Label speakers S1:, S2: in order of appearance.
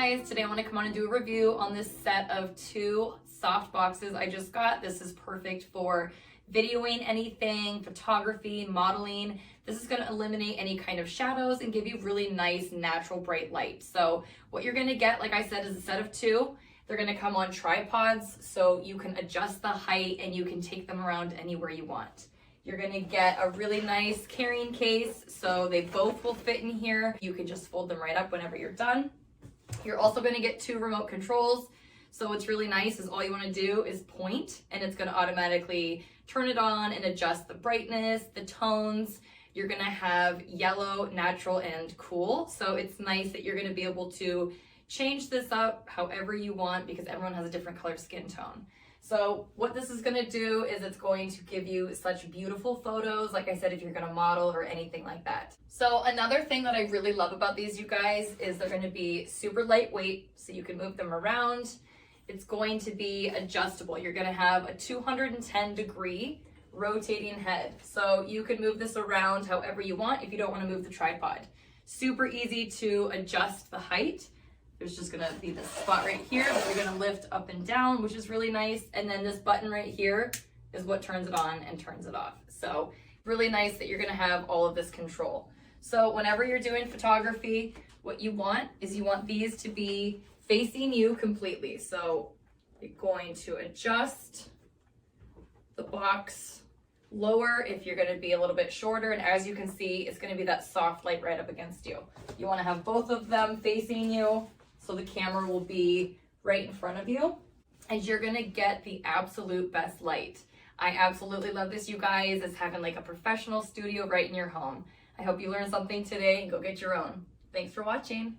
S1: guys, today I want to come on and do a review on this set of 2 soft boxes I just got. This is perfect for videoing anything, photography, modeling. This is going to eliminate any kind of shadows and give you really nice natural bright light. So what you're going to get, like I said, is a set of 2. They're going to come on tripods so you can adjust the height and you can take them around anywhere you want. You're going to get a really nice carrying case, so they both will fit in here. You can just fold them right up whenever you're done. You're also going to get 2 remote controls. So what's really nice is all you want to do is point and it's going to automatically turn it on and adjust the brightness, the tones. You're going to have yellow, natural, and cool. So it's nice that you're going to be able to change this up however you want because everyone has a different color skin tone. So what this is going to do is it's going to give you such beautiful photos, like I said, if you're going to model or anything like that. So another thing that I really love about these, you guys, is they're going to be super lightweight, so you can move them around. It's going to be adjustable. You're going to have a 210-degree rotating head. So you can move this around however you want if you don't want to move the tripod. Super easy to adjust the height. There's just gonna be this spot right here that you're gonna lift up and down, which is really nice. And then this button right here is what turns it on and turns it off. So really nice that you're gonna have all of this control. So whenever you're doing photography, what you want is you want these to be facing you completely. So you're going to adjust the box lower if you're gonna be a little bit shorter. And as you can see, it's gonna be that soft light right up against you. You wanna have both of them facing you, so the camera will be right in front of you and you're gonna get the absolute best light. I absolutely love this, you guys. It's having like a professional studio right in your home. I hope you learned something today and go get your own. Thanks for watching.